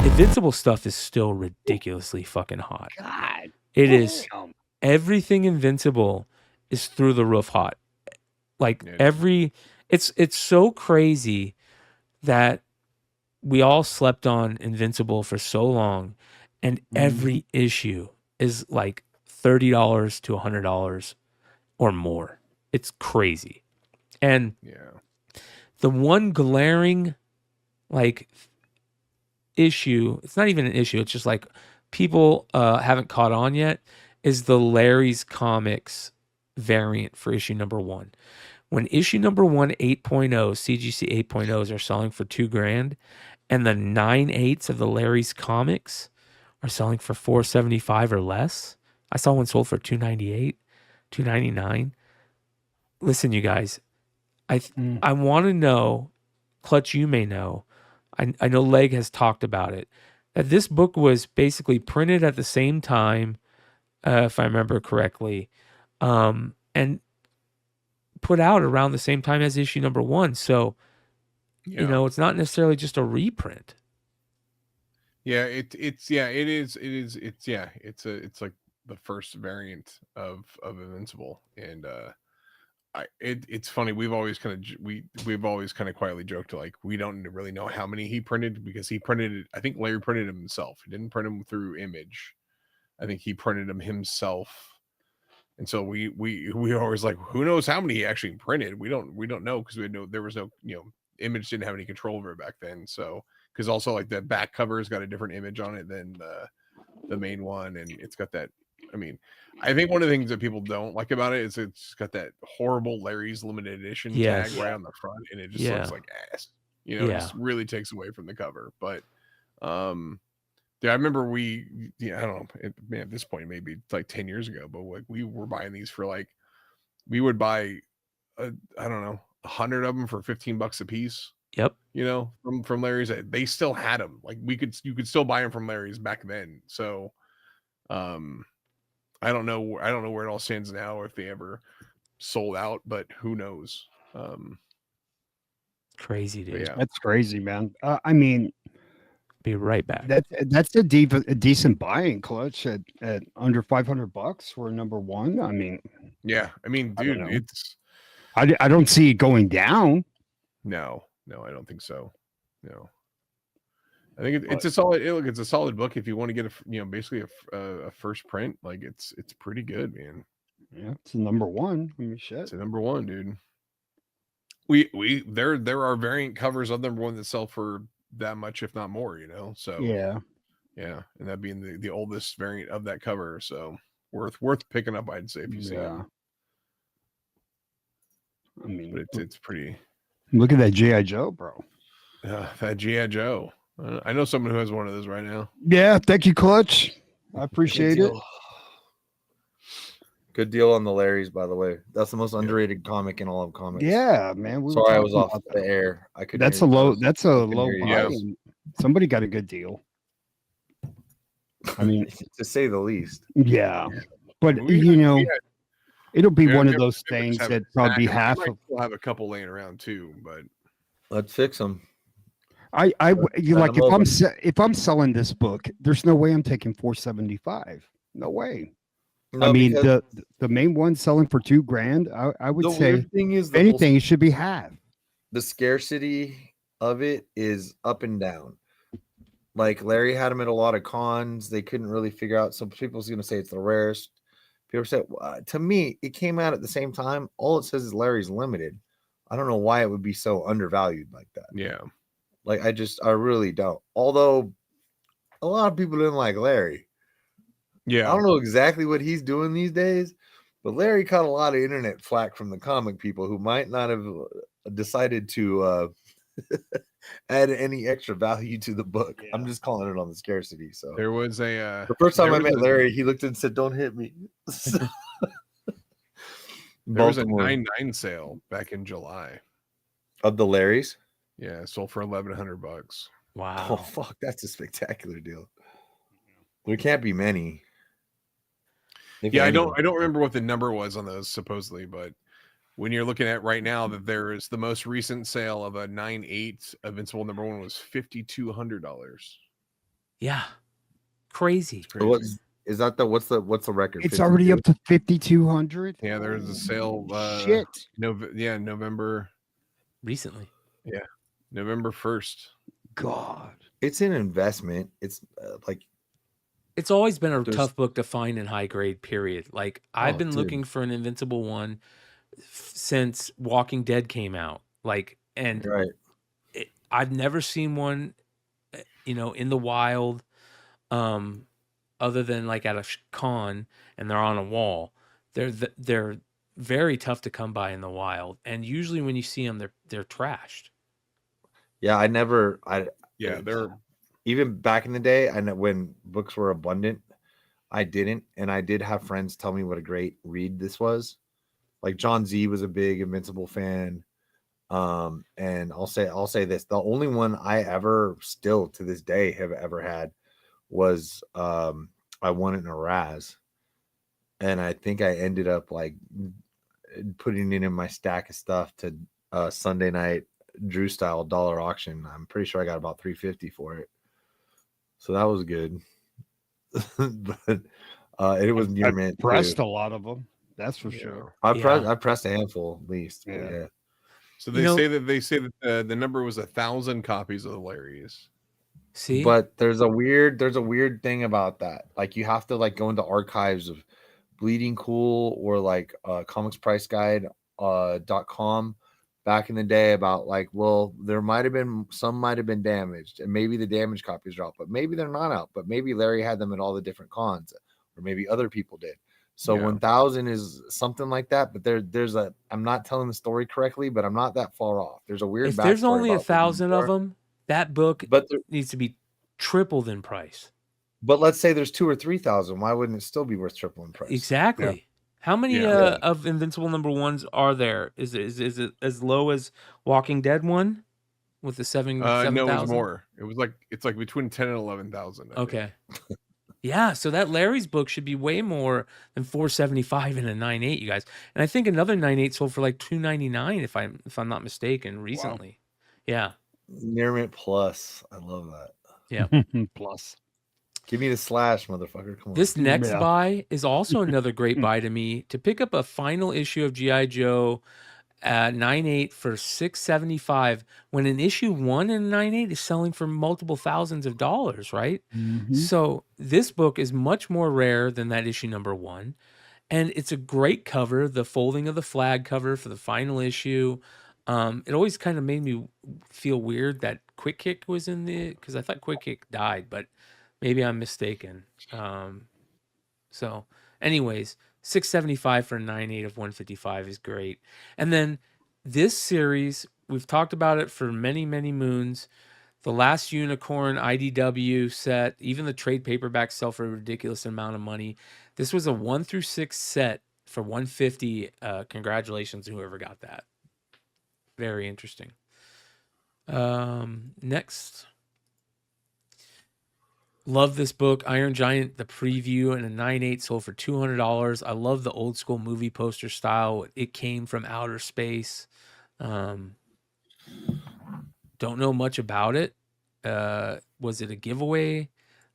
Invincible stuff is still ridiculously fucking hot. God, It is. damn. Everything Invincible is through the roof hot. Like it's so crazy that we all slept on Invincible for so long, and every issue is like $30 to $100 or more. It's crazy. And the one glaring like issue, it's not even an issue, it's just like people haven't caught on yet, is the Larry's Comics variant for issue number 1. When issue number 1 8.0 CGC 8.0s are selling for $2,000, and the 9/8 of the Larry's Comics are selling for $475 or less. I saw one sold for $298, $299. Listen, you guys, I want to know, Clutch, you may know, I know Leg has talked about it, that this book was basically printed at the same time, if I remember correctly, and put out around the same time as issue number 1. So, you know, it's not necessarily just a reprint. Yeah, it's like the first variant of Invincible, and it's funny. We've always kind of quietly joked, like, we don't really know how many he printed, because he printed it. I think Larry printed them himself. He didn't print them through Image. I think he printed them himself. And so we always like, who knows how many he actually printed? We don't know, because there was no, Image didn't have any control over it back then. So, because also like the back cover's got a different image on it than the main one, and it's got that. I mean, I think one of the things that people don't like about it is it's got that horrible Larry's limited edition tag right on the front, and it just looks like ass. It just really takes away from the cover. But yeah, I remember I don't know, at this point maybe like 10 years ago, but like we were buying these for like, we would buy I don't know, 100 of them for $15 a piece. Yep. From Larry's. They still had them. Like you could still buy them from Larry's back then. So I don't know where it all stands now, or if they ever sold out, but who knows. Crazy, dude. Yeah. That's crazy, man. I mean, be right back. That's a decent buying, Clutch, at under $500 for number 1. I mean, yeah. I mean, dude, I don't see it going down. No, I don't think so. No, I think it's a solid. Look, it's a solid book if you want to get basically a first print. Like it's pretty good, man. Yeah, it's a number 1. I mean, shit, it's a number 1, dude. There are variant covers of number 1 that sell for that much, if not more. So yeah, and that being the oldest variant of that cover, so worth picking up, I'd say, if you see it. I mean, but it's pretty. Look at that G.I. Joe, bro. That G.I. Joe. I know someone who has one of those right now. Yeah, thank you, Clutch. I appreciate it. Good deal on the Larry's, by the way. That's the most underrated comic in all of comics. Yeah, man. Sorry, I was off the air. I could. That's a low buy. Somebody got a good deal. I mean, to say the least. Yeah, but it'll be one of those things that probably half of. We'll have a couple laying around too, but let's fix them. If I'm selling this book, there's no way I'm taking $475. No way. No, I mean the main one selling for $2,000. I would say thing is anything it should be half. The scarcity of it is up and down. Like Larry had them at a lot of cons. They couldn't really figure out. Some people's going to say it's the rarest. People said, to me, it came out at the same time. All it says is Larry's limited. I don't know why it would be so undervalued like that. Yeah. Like, I really don't. Although a lot of people didn't like Larry. Yeah. I don't know exactly what he's doing these days, but Larry caught a lot of internet flack from the comic people who might not have decided to add any extra value to the book. Yeah. I'm just calling it on the scarcity. So there was the first time I met Larry, he looked and said, "Don't hit me." There was a 9.9 sale back in July of the Larrys. Yeah, sold for $1,100. Wow! Oh fuck, that's a spectacular deal. There can't be many. Yeah, I don't remember what the number was on those supposedly, but when you're looking at right now that there is the most recent sale of a 9.8 Invincible number 1 was $5,200. Yeah, crazy. Crazy. What's the record? It's already 52? up to 5,200. Yeah, there's a sale. Shit. November. Recently. Yeah, November 1st. God. It's an investment. It's like It's always been a there's tough book to find in high grade, period. Like, I've oh, been dude. looking for an Invincible one since Walking Dead came out. Like, and Right. I've never seen one, in the wild, other than like at a con, and they're on a wall. They're very tough to come by in the wild, and usually when you see them, they're trashed. Yeah, Yeah, they're even back in the day, I know when books were abundant, I didn't, and I did have friends tell me what a great read this was. Like John Z was a big Invincible fan. And I'll say this: the only one I ever, still to this day, have ever had was I won it in a Raz, and I think I ended up like putting it in my stack of stuff to Sunday night Drew style dollar auction. I'm pretty sure I got about $350 for it, so that was good. But it was near mint. Pressed Too. a lot of them. That's for sure. I pressed a handful at least. Yeah. Yeah. So they say that the number was 1,000 copies of the Larry's. See, But there's a weird thing about that. Like you have to like go into archives of Bleeding Cool or like Comics Price Guide .com back in the day about like, well, some might have been damaged, and maybe the damaged copies are out, but maybe they're not out. But maybe Larry had them at all the different cons, or maybe other people did. So 1,000 is something like that. But there's I'm not telling the story correctly, but I'm not that far off. There's a weird. if there's only 1,000 of them, that book needs to be tripled in price. But let's say there's 2,000 or 3,000. Why wouldn't it still be worth triple in price? Exactly. Yeah. How many of Invincible #1s are there? Is it as low as Walking Dead one with the 7,000? No, it was more. It's like between 10 and 11,000. Okay. Yeah, so that Larry's book should be way more than $475 in a 9.8, you guys. And I think another 9.8 sold for like $299 if I'm not mistaken recently. Wow. Yeah. Near mint plus. I love that. Yeah. Plus. Give me the slash, motherfucker. Come on. This next buy is also another great buy to me, to pick up a final issue of G.I. Joe 9.8 for $675 when an issue 1 in 9.8 is selling for multiple thousands of dollars, right? Mm-hmm. So this book is much more rare than that issue #1, and it's a great cover, the folding of the flag cover for the final issue. It always kind of made me feel weird that Quick Kick was in because I thought Quick Kick died, but maybe I'm mistaken. So anyways, $675 for a 9.8 of 155 is great. And then this series, we've talked about it for many, many moons. The Last Unicorn IDW set, even the trade paperbacks sell for a ridiculous amount of money. This was a 1 through 6 set for $150. Congratulations to whoever got that. Very interesting. Next. Love this book, Iron Giant, the preview, and a 9.8 sold for $200. I love the old school movie poster style. It came from outer space. Don't know much about it. Was it a giveaway?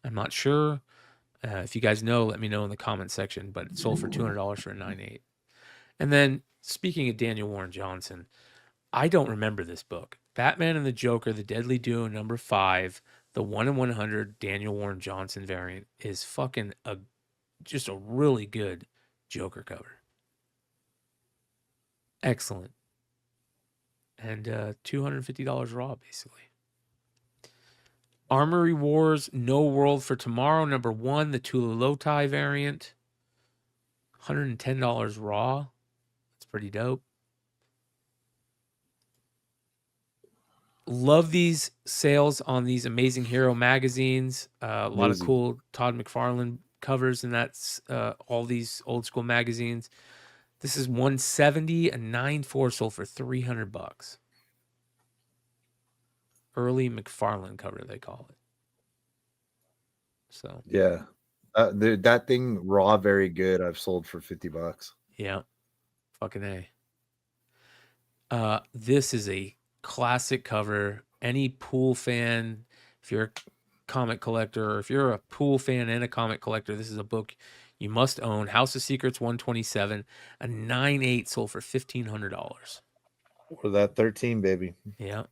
I'm not sure. If you guys know, let me know in the comment section. But it sold for $200 for a 9.8. And then, speaking of Daniel Warren Johnson, I don't remember this book. Batman and the Joker, The Deadly Duo, #5. The 1 in 100 Daniel Warren Johnson variant is fucking just a really good Joker cover. Excellent. And $250 raw, basically. Armory Wars, No World for Tomorrow, #1, the Tula Lotai variant. $110 raw. That's pretty dope. Love these sales on these Amazing Hero magazines. A lot of cool Todd McFarlane covers, and that's all these old school magazines. This is $170, a 9.4 sold for $300. Early McFarlane cover, they call it. So yeah, that thing raw, very good. I've sold for $50. Yeah, fucking A. This is a classic cover. Any pool fan, if you're comic collector, or if you're a pool fan and a comic collector, this is a book you must own. House of Secrets 127, a 9.8 sold for $1,500. Or that 13, baby. Yeah.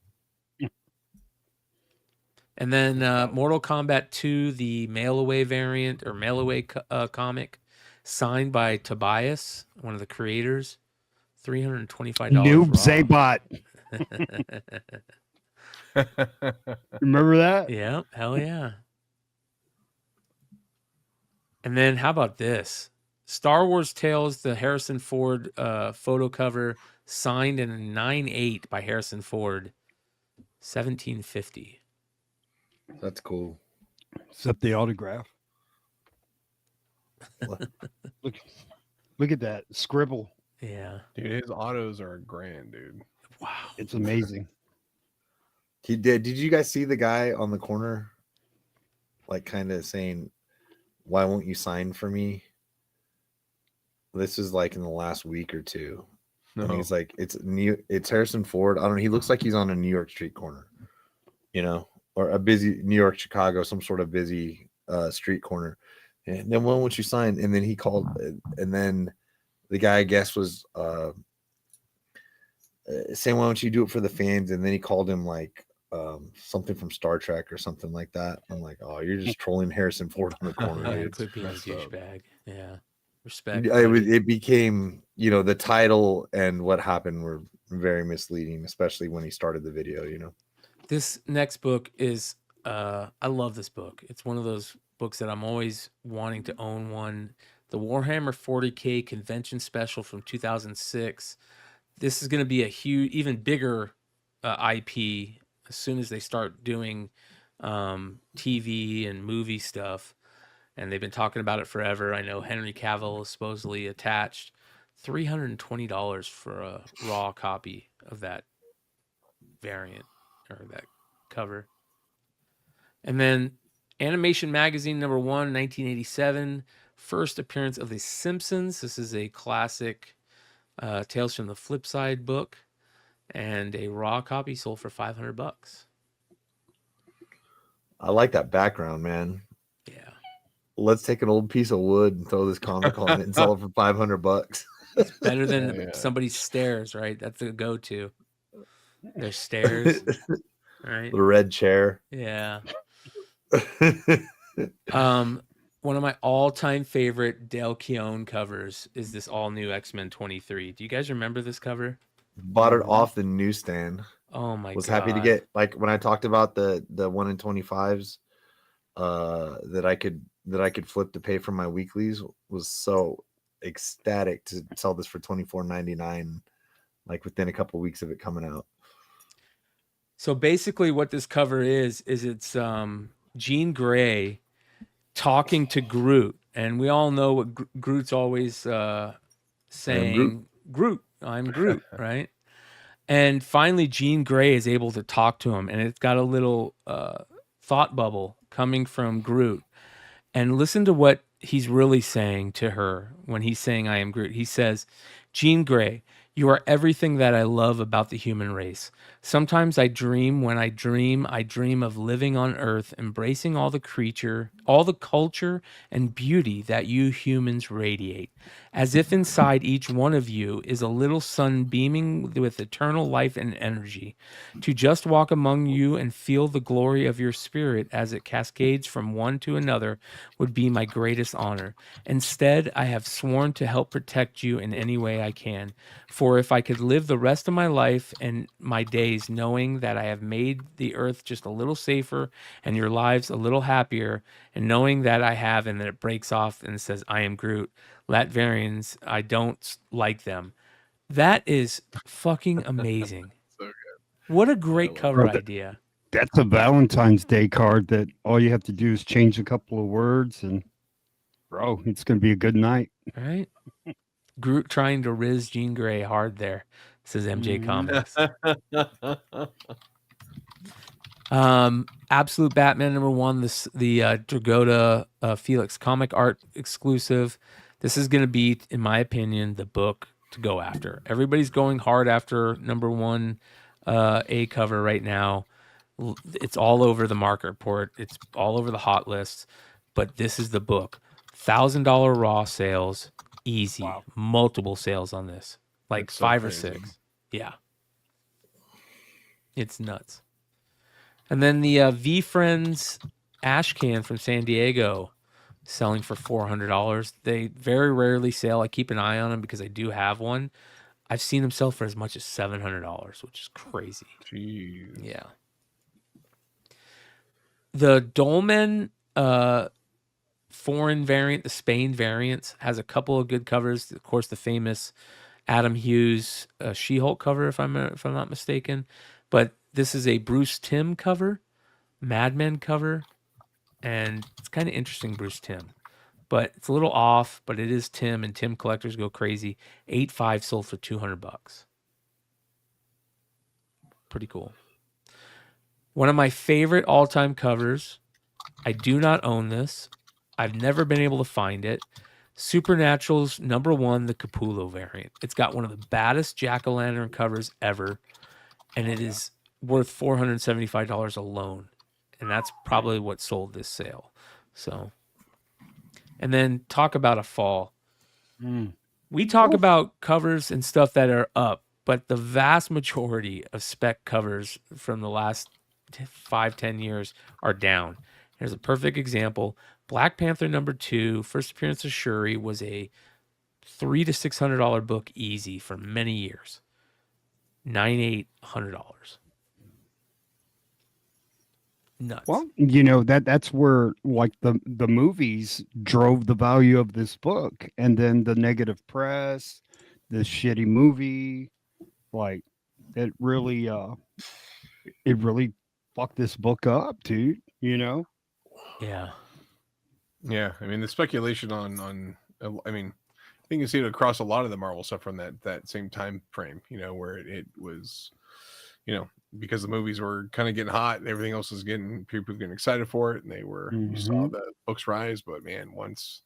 And then Mortal Kombat 2, the mail away variant or mail away comic, signed by Tobias, one of the creators, $325. Noob raw. Zaybot. Remember that? Yeah, hell yeah. And then how about this? Star Wars Tales, the Harrison Ford photo cover, signed in a 9.8 by Harrison Ford, $1,750. That's cool. Except the autograph. Look at that scribble. Yeah, dude, his autos are grand, dude. wow, It's amazing. He did. Did you guys see the guy on the corner, like kind of saying, "Why won't you sign for me?" This is like in the last week or two. No. And he's like, it's Harrison Ford. I don't know. He looks like he's on a New York street corner, or a busy New York, Chicago, some sort of busy street corner. And then why won't you sign? And then he called, and then the guy, I guess, was saying, why don't you do it for the fans? And then he called him like something from Star Trek or something like that. I'm like, oh, you're just trolling Harrison Ford on the corner. yeah, Dude. quit being a messed up. douchebag. Yeah, respect. It became, the title and what happened were very misleading, especially when he started the video, This next book is, I love this book. It's one of those books that I'm always wanting to own one. The Warhammer 40K convention special from 2006. This is going to be a huge, even bigger IP as soon as they start doing TV and movie stuff. And they've been talking about it forever. I know Henry Cavill is supposedly attached. $320 for a raw copy of that variant or that cover. And then Animation Magazine #1, 1987, first appearance of The Simpsons. This is a classic Tales from the Flip Side book, and a raw copy sold for $500. I like that background, man. Yeah, Let's take an old piece of wood and throw this comic on it and sell it for $500. it's better than Yeah. somebody's stairs, right? That's a go-to. Their stairs, right? The red chair. Yeah. One of my all-time favorite Dale Keown covers is this all-new X-Men 23. Do you guys remember this cover? Bought it off the newsstand. Oh my god. Was happy to get, like, when I talked about the 1 in 25s that I could flip to pay for my weeklies, was so ecstatic to sell this for $24.99, like within a couple of weeks of it coming out. So basically what this cover is it's Jean Grey talking to Groot, and we all know what Groot's always saying, Groot, I'm Groot, right? And finally Jean Grey is able to talk to him, and it's got a little thought bubble coming from Groot. And listen to what he's really saying to her when he's saying, I am Groot. He says, Jean Grey, you are everything that I love about the human race. Sometimes I dream. When I dream of living on Earth, embracing all the culture and beauty that you humans radiate. As if inside each one of you is a little sun beaming with eternal life and energy. To just walk among you and feel the glory of your spirit as it cascades from one to another would be my greatest honor. Instead, I have sworn to help protect you in any way I can. For if I could live the rest of my life and my days knowing that I have made the earth just a little safer and your lives a little happier, and knowing that I have, and then it breaks off and says, I am Groot, Latvarians, I don't like them. That is fucking amazing. So good. What a great cover Bro, idea. That's a Valentine's Day card that all you have to do is change a couple of words, and bro, it's going to be a good night. Right? Groot trying to riz Jean Grey hard there, says MJ Comics. Absolute Batman #1, the Dragotta Felix comic art exclusive. This is going to be, in my opinion, the book to go after. Everybody's going hard after #1 A cover right now. It's all over the market report. It's all over the hot lists. But this is the book. $1,000 raw sales, easy. Wow. Multiple sales on this, like That's so 5 crazy. or 6. Yeah, it's nuts. And then the V Friends ash can from San Diego, selling for $400. They very rarely sell. I keep an eye on them because I do have one. I've seen them sell for as much as $700, which is crazy. Jeez. Yeah. The Dolmen foreign variant, the Spain variant, has a couple of good covers. Of course, the famous Adam Hughes She-Hulk cover, if I'm not mistaken. But this is a Bruce Timm cover, Mad Men cover, and it's kind of interesting, Bruce Timm. But it's a little off, but it is Tim, and Tim collectors go crazy. 8.5 sold for $200. Pretty cool. One of my favorite all-time covers. I do not own this. I've never been able to find it. Supernatural's #1, the Capullo variant. It's got one of the baddest jack-o'-lantern covers ever, and it is worth $475 alone. And that's probably what sold this sale. So, and then talk about a fall. We talk about covers and stuff that are up, but the vast majority of spec covers from the last 5-10 years are down. Here's a perfect example. Black Panther #2, first appearance of Shuri, was a $300 to $600 book easy for many years. $900. Nuts. Well, that's where like the movies drove the value of this book, and then the negative press, the shitty movie, like it really fucked this book up, dude. Yeah. Yeah, I mean the speculation on I mean, I think you see it across a lot of the Marvel stuff from that same time frame, where it was, because the movies were kind of getting hot and everything else was people getting excited for it, and you saw the books rise. But man, once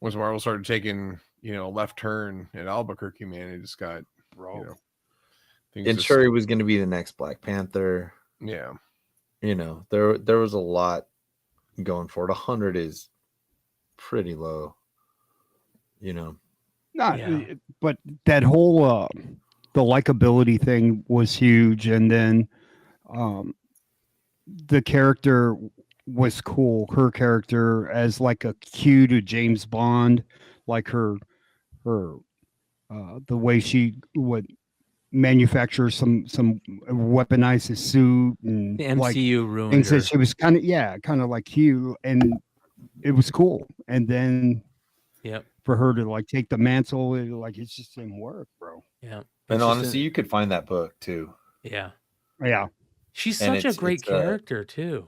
Marvel started taking, a left turn at Albuquerque, man, it just got, and Shuri was going to be the next Black Panther. Yeah. There was a lot going for it. 100 is pretty low, But that whole the likability thing was huge, and then the character was cool. Her character as like a cue to James Bond, like her the way she would manufacture some weaponize his suit, and The MCU ruined things her. that she was kind of like Hugh, and it was cool. And then for her to like take the mantle, it just didn't work, bro. Yeah. And honestly, you could find that book too. Yeah. She's And such a great character too.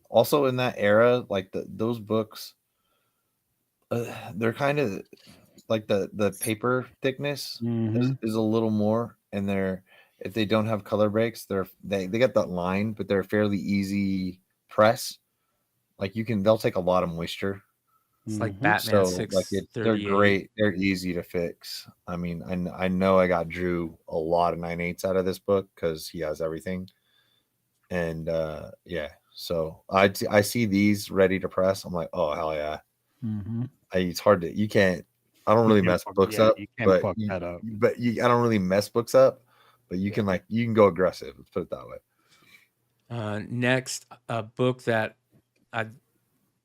Also in that era, like those books, they're kind of like the paper thickness is a little more, and if they don't have color breaks, they get that line, but they're fairly easy press. Like they'll take a lot of moisture. It's like Batman 638. They're great. They're easy to fix. I mean, I know I got Drew a lot of 9/8 out of this book because he has everything. And so I see these ready to press. I'm like, oh hell yeah. It's hard to I don't really mess books up. You can't fuck that up. But I don't really mess books up. But you can go aggressive. Let's put it that way. Next, a book that I've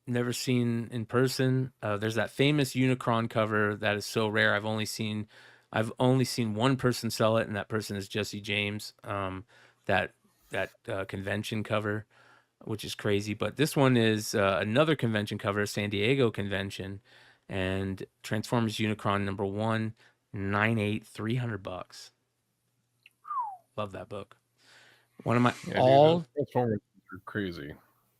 never seen in person. There's that famous Unicron cover that is so rare. I've only seen one person sell it, and that person is Jesse James. That convention cover, which is crazy. But this one is another convention cover, San Diego convention, and Transformers Unicron #1, 9/8, $300. Love that book. One of my Transformers are crazy.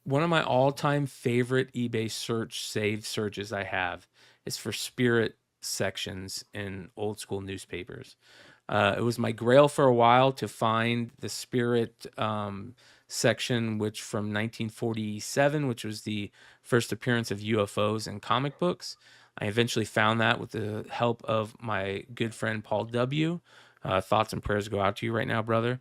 One of my all-time favorite eBay save searches I have is for Spirit sections in old school newspapers. It was my grail for a while to find the Spirit section, which from 1947, which was the first appearance of UFOs in comic books. I eventually found that with the help of my good friend Paul W. Thoughts and prayers go out to you right now, brother.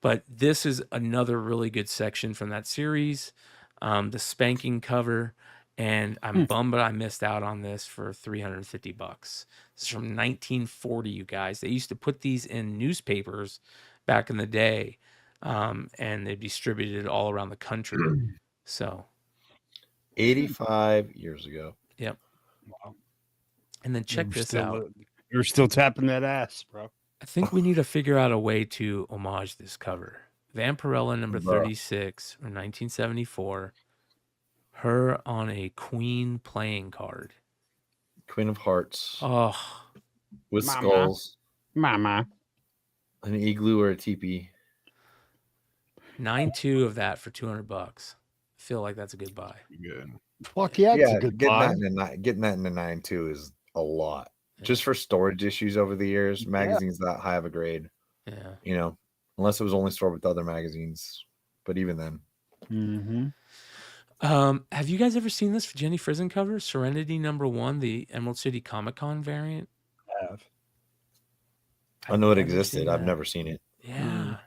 But this is another really good section from that series. The spanking cover, and I'm bummed I missed out on this for $350. This is from 1940, you guys. They used to put these in newspapers back in the day, and they distributed it all around the country. So, 85 years ago. yep. Wow. And then check this out. You're still tapping that ass, bro. I think we need to figure out a way to homage this cover. Vampirella number Bruh. 36 from 1974. Her on a queen playing card. Queen of Hearts Oh, with Mama. skulls, Mama. an igloo or a teepee. 9.2 of that for $200. I feel like that's a good buy. Good. Fuck yeah, it's a good getting buy. that in a getting that in the 9.2 is a lot. Just for storage issues over the years, Yeah. magazines that high of a grade, Yeah. you know, unless it was only stored with other magazines. But even then, Mm-hmm. Have you guys ever seen this Jenny Frizen cover? Serenity number 1, the Emerald City Comic Con variant? I know it never existed. seen I've that. never seen it. Yeah.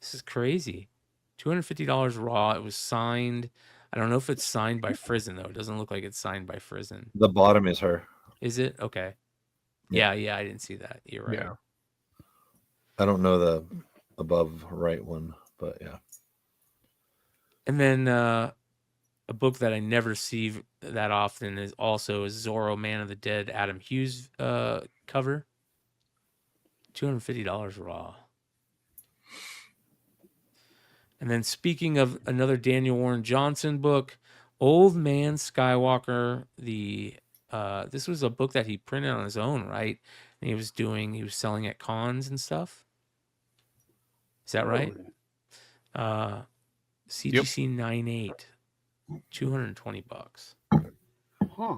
This is crazy. $250 raw. It was signed. I don't know if it's signed by Frizen, though. It doesn't look like it's signed by Frizen. The bottom is her. Is it? Okay. Yeah, I didn't see that. You're right. Yeah. I don't know the above right one, but yeah. And then a book that I never see that often is also a Zorro Man of the Dead Adam Hughes cover. $250 raw. And then speaking of another Daniel Warren Johnson book, Old Man Skywalker, this was a book that he printed on his own, right? And he was selling at cons and stuff. Is that right? CGC 98, $220. Huh.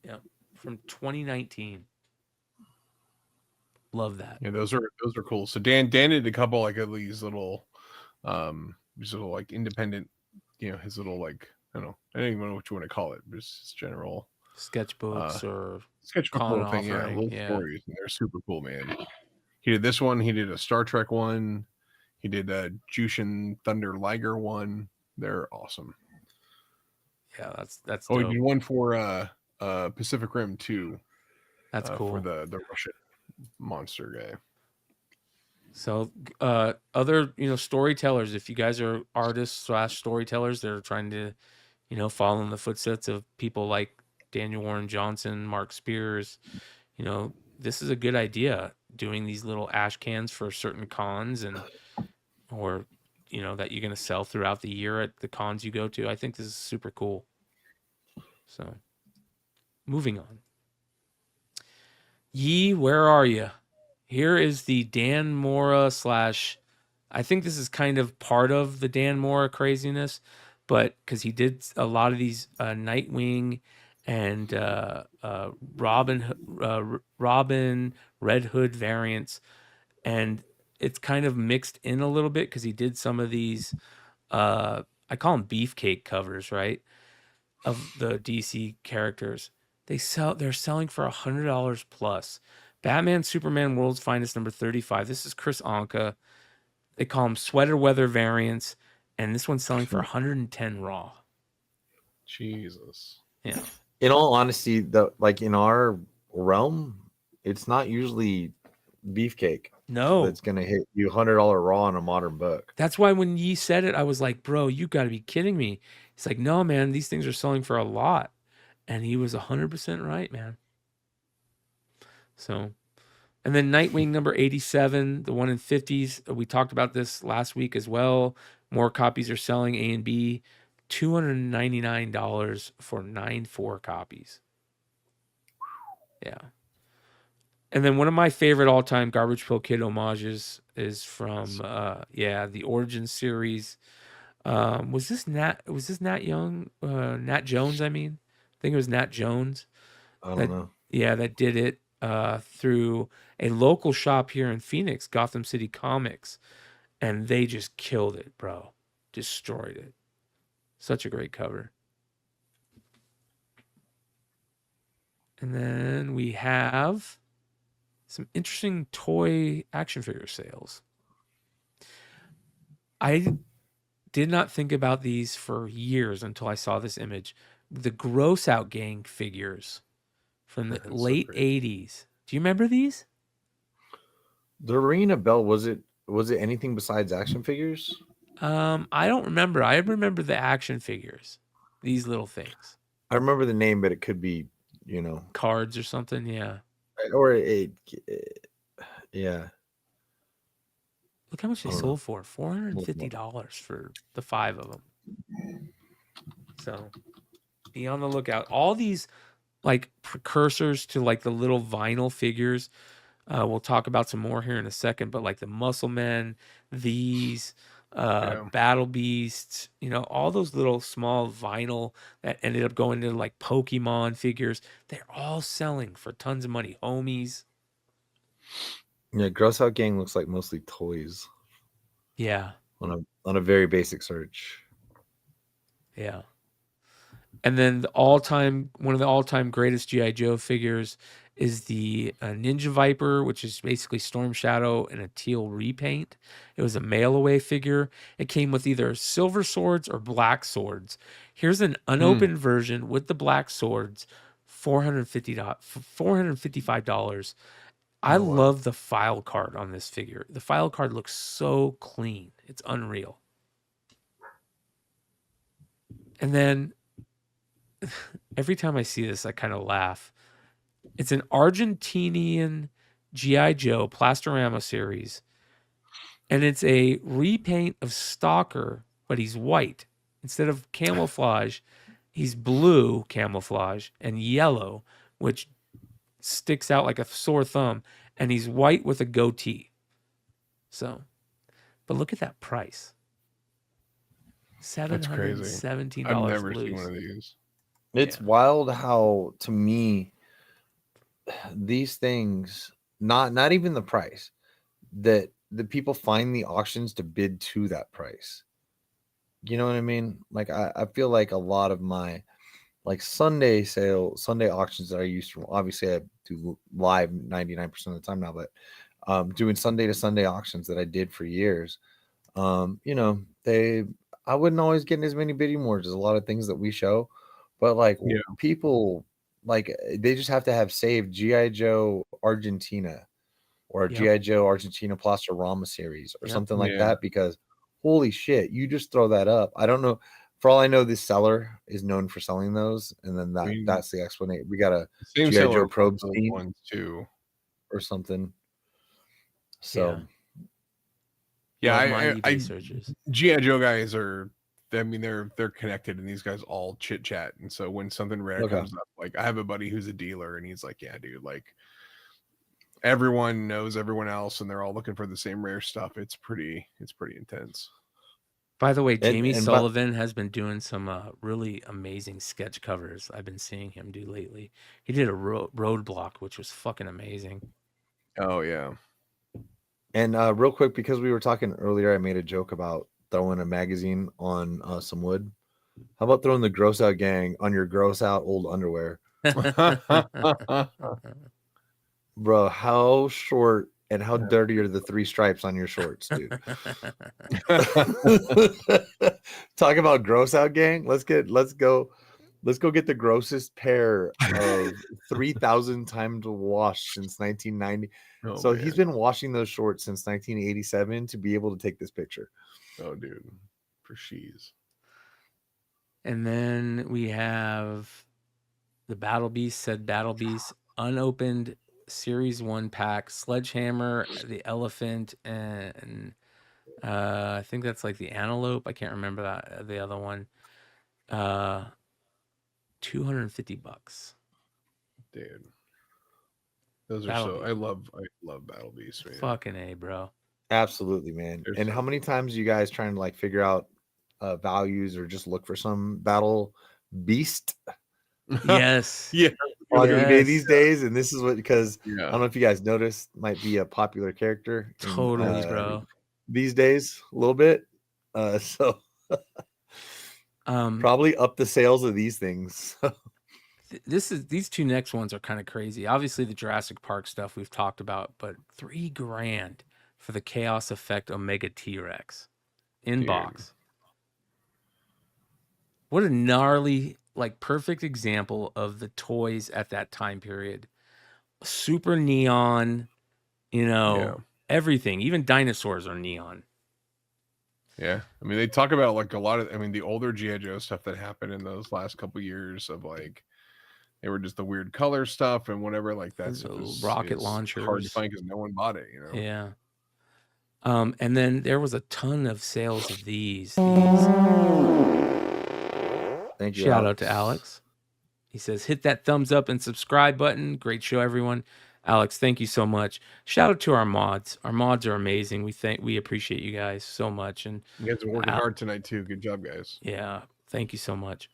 Yep, from 2019. Love that. Yeah, those are cool. So Dan did a couple like of these little like independent, his little like I don't even know what you want to call it, but it's just general Sketchbooks or sketchbook con little thing, offering, little yeah. stories, and they're super cool, man. He did this one. He did a Star Trek one. He did a Jushin Thunder Liger one. They're awesome. Yeah, that's Oh, dope. he did one for Pacific Rim 2. That's cool. For the Russian monster guy. So other storytellers, if you guys are artists / storytellers that are trying to follow in the footsteps of people like Daniel Warren Johnson, Mark Spears, this is a good idea, doing these little ash cans for certain cons or that you're going to sell throughout the year at the cons you go to. I think this is super cool. So moving on. Yee, where are you? Here is the Dan Mora / I think this is kind of part of the Dan Mora craziness, but because he did a lot of these Nightwing and Robin Red Hood variants, and it's kind of mixed in a little bit because he did some of these I call them beefcake covers, right, of the DC characters. They're selling for $100 plus. Batman Superman World's Finest number 35. This is Chris Anka. They call them sweater weather variants, and this one's selling for 110 raw. Jesus. Yeah. In all honesty, like in our realm, it's not usually beefcake. No. That's gonna hit you $100 raw on a modern book. That's why when Yee said it, I was like, bro, you got to be kidding me. He's like, no, man, these things are selling for a lot. And he was 100% right, man. So, and then Nightwing number 87, the one in 50s. We talked about this last week as well. More copies are selling, A and B. $299 for 9.4 copies. Yeah. And then one of my favorite all-time Garbage Pail Kid homages is from the Origin series. Was this Nat Young? Nat Jones, I mean. I think it was Nat Jones. I don't know. Yeah, that did it through a local shop here in Phoenix, Gotham City Comics. And they just killed it, bro. Destroyed it. Such a great cover. And then we have some interesting toy action figure sales. I did not think about these for years until I saw this image. The Gross Out Gang figures from the That's so late crazy. 80s. Do you remember these? The ringing a bell, was it anything besides action figures? I don't remember. I remember the action figures. These little things. I remember the name, but it could be, you know, Cards or something, yeah. or yeah. Look how much they I don't know. sold for. $450 for the 5 of them. So be on the lookout. All these like precursors to like the little vinyl figures. We'll talk about some more here in a second, but like the Muscle Men, these Yeah. Battle Beasts, you know, all those little small vinyl that ended up going into like Pokemon figures, they're all selling for tons of money. Homies. Yeah, Gross Out Gang looks like mostly toys Yeah. on a very basic search. Yeah. And then one of the all-time greatest G.I. Joe figures is the Ninja Viper, which is basically Storm Shadow in a teal repaint. It was a mail-away figure. It came with either silver swords or black swords. Here's an unopened version with the black swords, $455. I Oh, wow. love the file card on this figure. The file card looks so clean. It's unreal. And then every time I see this, I kind of laugh. It's an Argentinian G.I. Joe Plastorama series, and it's a repaint of Stalker, but he's white. Instead of camouflage, he's blue camouflage and yellow, which sticks out like a sore thumb, and he's white with a goatee. So, but look at that price. That's crazy. $717 I've never seen loose. one of these. It's Yeah. wild how, to me, these things, not even the price, that the people find the auctions to bid to that price. You know what I mean? Like I feel like a lot of my like Sunday auctions that I used to, obviously I do live 99% of the time now, but doing Sunday to Sunday auctions that I did for years, you know, I wouldn't always get as many bidding wars as a lot of things that we show, but like Yeah. people, like they just have to have saved GI Joe Argentina or Yep. GI Joe Argentina Plastorama series or Yep. something like Yeah. that, because holy shit, you just throw that up. I don't know. For all I know, this seller is known for selling those, and then mean, that's the explanation. We got a Same G.I. seller Joe for probes those team ones too. or something. So Yeah, Love my I eBay searches. G.I. Joe guys are, I mean, they're connected, and these guys all chit chat. And so when something rare Okay. comes up, like I have a buddy who's a dealer, and he's like, "Yeah, dude, like everyone knows everyone else, and they're all looking for the same rare stuff. It's pretty intense." By the way, Jamie and Sullivan has been doing some really amazing sketch covers. I've been seeing him do lately. He did a roadblock, which was fucking amazing. Oh yeah. And real quick, because we were talking earlier, I made a joke about throwing a magazine on some wood. How about throwing the Gross Out Gang on your gross out old underwear? Bro, how short and how dirty are the 3 stripes on your shorts, dude? Talk about Gross Out Gang. Let's go get the grossest pair of 3,000 times washed since 1990. Oh, So man. he's been washing those shorts since 1987 to be able to take this picture. Oh, dude, for she's. And then we have the Battle Beast, said Battle Beast, unopened Series 1 pack, Sledgehammer, the Elephant, and I think that's like the Antelope. I can't remember that the other one. $250. Dude. Those are Battle so, Beast. I love Battle Beast, man. Fucking A, bro. Absolutely, man. They're And so how many times you guys trying to like figure out values or just look for some Battle Beast Yes. Yeah. on Yes. eBay these days? And this is what, because I Yeah. don't know if you guys noticed, might be a popular character in, Totally, bro. these days a little bit. So probably up the sales of these things. These two next ones are kind of crazy. Obviously the Jurassic Park stuff we've talked about, but $3,000 for the Chaos Effect Omega T-Rex. inbox. What a gnarly, like perfect example of the toys at that time period. Super neon, everything. Even dinosaurs are neon. Yeah. I mean, they talk about like a lot of, the older G.I. Joe stuff that happened in those last couple years of like, they were just the weird color stuff and whatever like that stuff is rocket hard to launchers. find because no one bought it, Yeah. And then there was a ton of sales of these. Thank you. Shout out to Alex. He says, hit that thumbs up and subscribe button. Great show, everyone. Alex, thank you so much. Shout out to our mods. Our mods are amazing. We appreciate you guys so much. And you guys are working hard tonight too. Good job, guys. Yeah, thank you so much.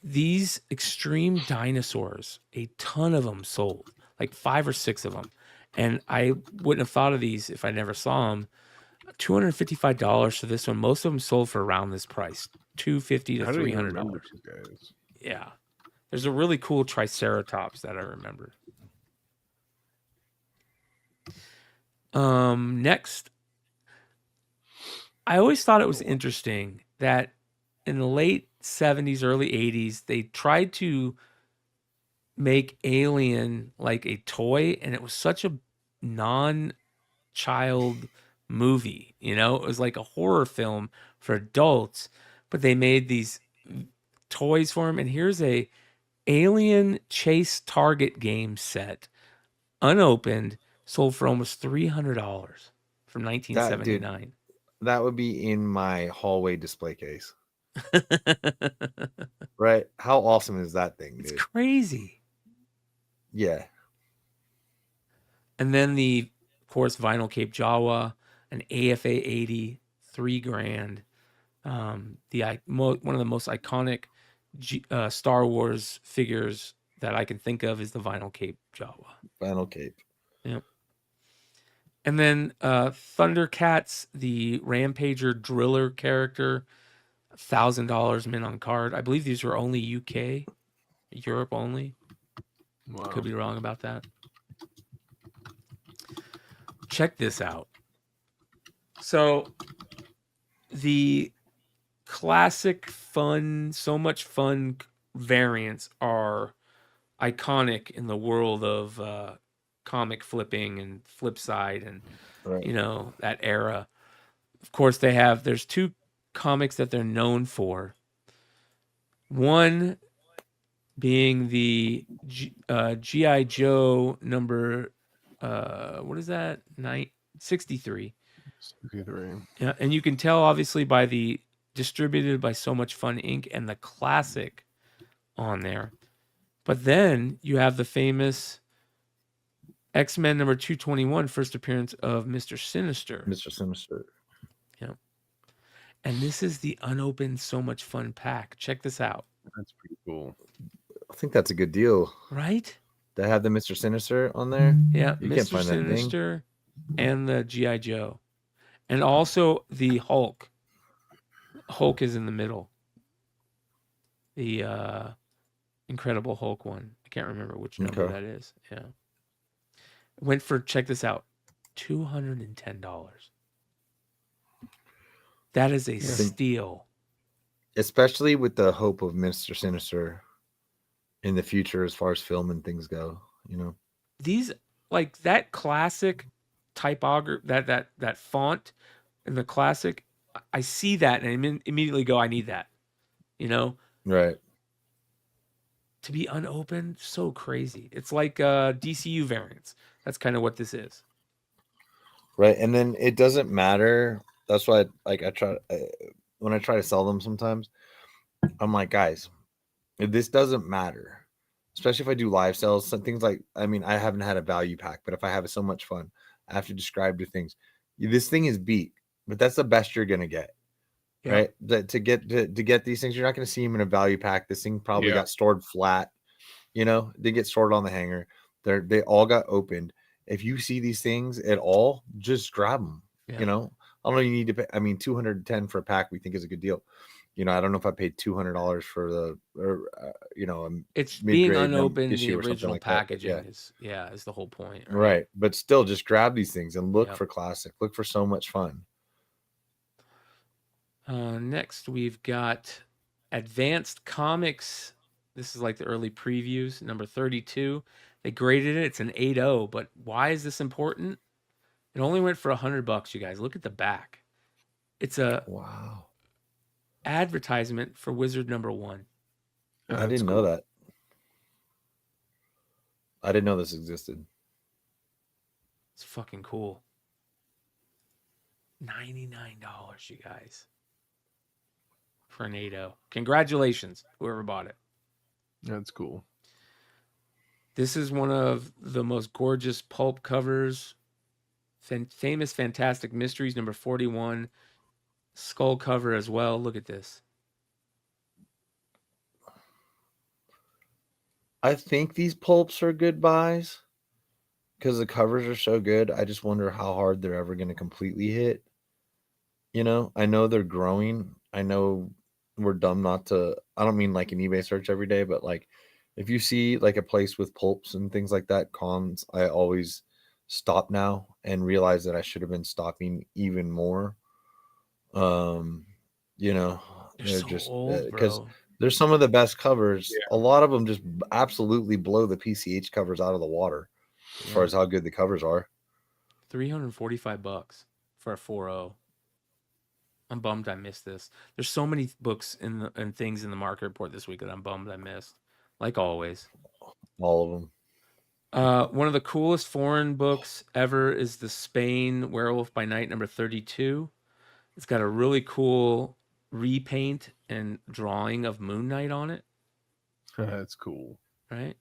These extreme dinosaurs, a ton of them sold, like 5 or 6 of them. And I wouldn't have thought of these if I never saw them. $255 for this one. Most of them sold for around this price, $250 to $300. Yeah. There's a really cool Triceratops that I remember. Next, I always thought it was interesting that in the late 70s, early 80s, they tried to make Alien like a toy, and it was such a non-child movie. It was like a horror film for adults, but they made these toys for him. And here's a Alien Chase Target game set, unopened, sold for almost $300 from 1979. That would be in my hallway display case. Right? How awesome is that thing, dude? It's crazy. Yeah. And then of course, Vinyl Cape Jawa, an AFA 80, $3,000. One of the most iconic Star Wars figures that I can think of is the Vinyl Cape Jawa. Vinyl Cape. Yep. And then Thundercats, the Rampager Driller character, $1,000 mint on card. I believe these were only UK, Europe only. Wow. Could be wrong about that. Check this out. So the classic fun, so much fun variants are iconic in the world of comic flipping and Flipside and that era. Of course, there's 2 comics that they're known for. One being the G.I. Joe number, what is that? 63. 63. Yeah, and you can tell obviously by the distributed by So Much Fun Inc. and the classic on there. But then you have the famous X-Men number 221, first appearance of Mr. Sinister. Mr. Sinister. Yeah. And this is the unopened So Much Fun pack. Check this out. That's pretty cool. I think that's a good deal. Right? To have the Mr. Sinister on there? Yeah, you Mr. Can't find Sinister and the G.I. Joe. And also the Hulk. Hulk is in the middle. The Incredible Hulk one. I can't remember which number that is. Yeah. Went for, check this out, $210. That is a steal. Especially with the hope of Mr. Sinister in the future as far as film and things go, These, like that classic typography, that font in the classic, I see that and I immediately go, I need that, Right. To be unopened, so crazy. It's like DCU variants. That's kind of what this is. Right. And then it doesn't matter. That's why when I try to sell them sometimes, I'm like, guys, this doesn't matter. Especially if I do live sales, some things like, I haven't had a value pack, but if I have So Much Fun, I have to describe the things. This thing is beat, but that's the best you're going to get. Yeah. Right. To get these things, you're not going to see them in a value pack. This thing probably got stored flat. They get stored on the hanger. They all got opened. If you see these things at all, just grab them. Yeah. I don't know. You need to pay. $210 for a pack we think is a good deal. I don't know if I paid $200 for it's being unopened. The original like packaging is the whole point. Right. But still, just grab these things and look for classic. Look for So Much Fun. Next, we've got Advanced Comics. This is like the early previews, number 32. They graded it. It's an 8.0, but why is this important? It only went for $100, you guys. Look at the back. It's a Wow. advertisement for Wizard #1. I didn't know that. I didn't know this existed. It's fucking cool. $99, you guys. For an 8.0. Congratulations, whoever bought it. That's cool. This is one of the most gorgeous pulp covers. Famous Fantastic Mysteries, number 41. Skull cover as well. Look at this. I think these pulps are good buys because the covers are so good. I just wonder how hard they're ever going to completely hit. You know, I know they're growing. I know we're dumb not to. I don't mean like an eBay search every day, but like if you see like a place with pulps and things like that, cons, I always stop now and realize that I should have been stopping even more. You know, They're so just old, because bro. they're some of the best covers. Yeah. A lot of them just absolutely blow the PCH covers out of the water as far as how good the covers are. $345 for a 4.0. I'm bummed I missed this. There's so many books and things in the market report this week that I'm bummed I missed. Like always. All of them. One of the coolest foreign books ever is the Spain Werewolf by Night number 32. It's got a really cool repaint and drawing of Moon Knight on it. That's cool. Right?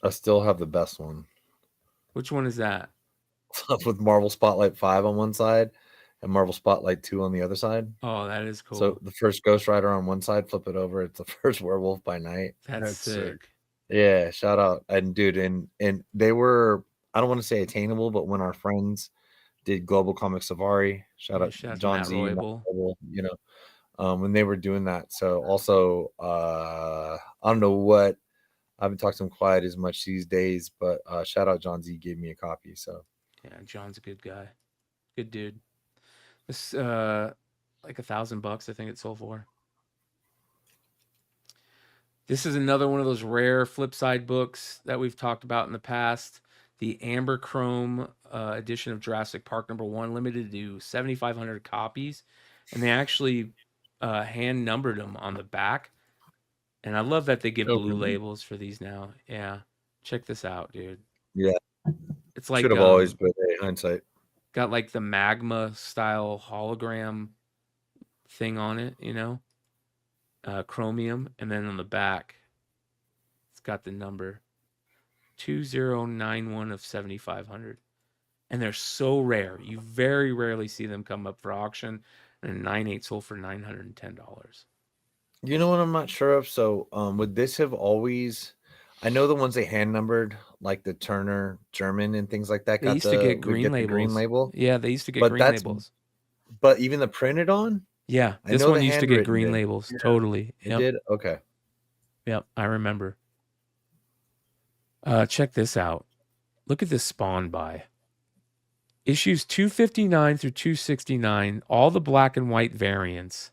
I still have the best one. Which one is that? With Marvel Spotlight 5 on one side and Marvel Spotlight 2 on the other side. Oh, that is cool. So the first Ghost Rider on one side, flip it over, it's the first Werewolf by Night. That's sick. Yeah, shout out. And dude, and they were, I don't want to say attainable, but when our friends did Global Comic Safari, shout out John Z, you know, when they were doing that. So also I don't know what, I haven't talked to him quite as much these days, but shout out John Z gave me a copy. So yeah, John's a good guy. Good dude. This like $1,000, I think it sold for. This is another one of those rare flip side books that we've talked about in the past. The Amber Chrome edition of Jurassic Park #1, limited to 7,500 copies. And they actually hand numbered them on the back. And I love that they give blue labels for these now. Yeah. Check this out, dude. Yeah. It's like should have always been a hindsight. Got like the magma style hologram thing on it, you know? Chromium, and then on the back it's got the number 2091 of 7,500, and they're so rare. You very rarely see them come up for auction, and a 9.8 sold for $910. You know what I'm not sure of? So would this have always, I know the ones they hand numbered, like the Turner German and things like that, They used to get green labels. The green label. Yeah, they used to get green labels. But even the printed on? Yeah, this one used to get green labels. Yeah. Totally. It did? Okay. Yep, I remember. Check this out. Look at this Spawn buy. Issues 259 through 269, all the black and white variants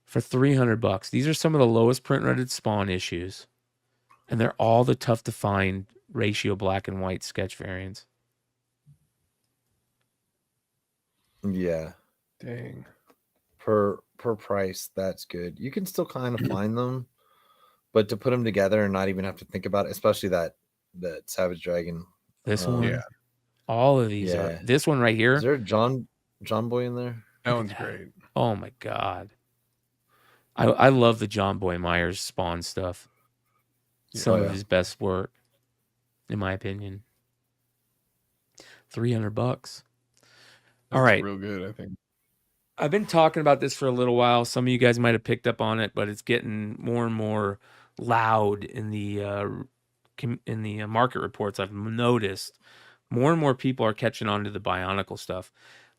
for $300. These are some of the lowest print rated Spawn issues, and they're all the tough to find ratio black and white sketch variants. Yeah. Dang. Per price, that's good. You can still kind of find them, but to put them together and not even have to think about it, especially that Savage Dragon. This one, yeah. All of these are. This one right here. Is there a John Boy in there? That one's great. Oh my god, I love the John Boy Myers Spawn stuff. Some of his best work, in my opinion. $300. All right, real good. I think. I've been talking about this for a little while. Some of you guys might have picked up on it, but it's getting more and more loud in the market reports. I've noticed more and more people are catching on to the Bionicle stuff.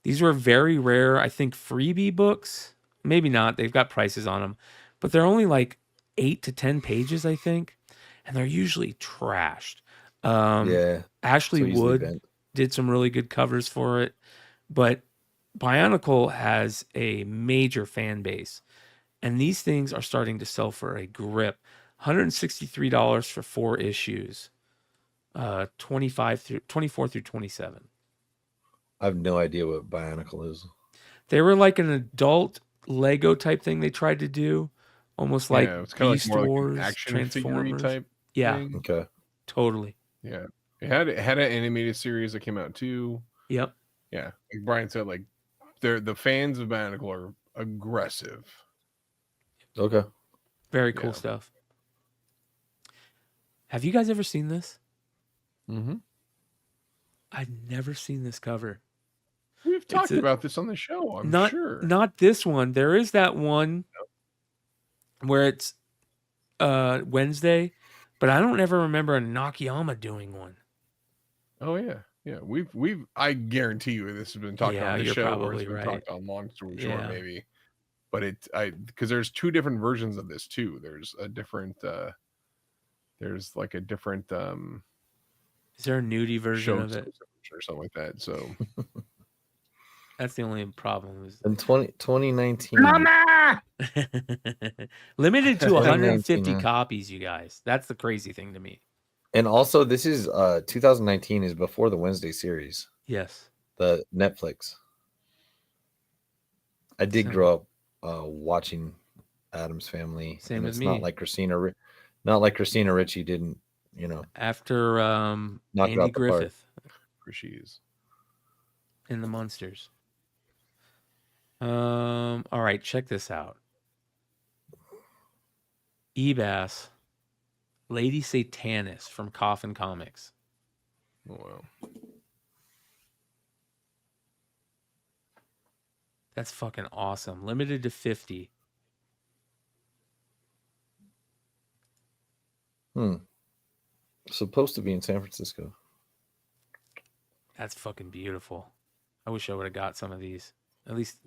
These were very rare, I think, freebie books. Maybe not. They've got prices on them, but they're only like 8 to 10 pages, I think, and they're usually trashed. Ashley Wood did some really good covers for it, but Bionicle has a major fan base, and these things are starting to sell for a grip. $163 for 4 issues, 24 through 27. I have no idea what Bionicle is. They were like an adult Lego type thing they tried to do, almost like Yeah, it's kind of like Beast more like Wars, an action figure Transformers. type Yeah, thing. Okay. totally. Yeah, it had an animated series that came out too. Yep. Yeah, like Brian said, like the fans of Bionicle are aggressive. Okay. Very cool Yeah. stuff. Have you guys ever seen this? Mm-hmm. I've never seen this cover. We've talked about this on the show, I'm sure. Not this one. There is that one where it's Wednesday, but I don't ever remember a Nakayama doing one. Oh yeah. Yeah, we've I guarantee you this has been talked Yeah, on the you're show or probably it's been right. talked on Long Story Short Yeah. maybe. But because there's 2 different versions of this too. There's a different there's like a different Is there a nudie version show of it? or something like that. So That's the only problem. In 2019. Mama! Limited to 150 2019, huh? copies, you guys. That's the crazy thing to me. And also, this is 2019 is before the Wednesday series, Yes. the Netflix. I did So- grow up watching Addams Family. Same and with it's me. not like Christina Ricci didn't, After knock it Andy out the park. Griffith Chrishies. in the Munsters. All right, check this out. Ebass, Lady Satanist from Coffin Comics. Oh wow. That's fucking awesome. Limited to 50. Supposed to be in San Francisco. That's fucking beautiful. I wish I would have got some of these. At least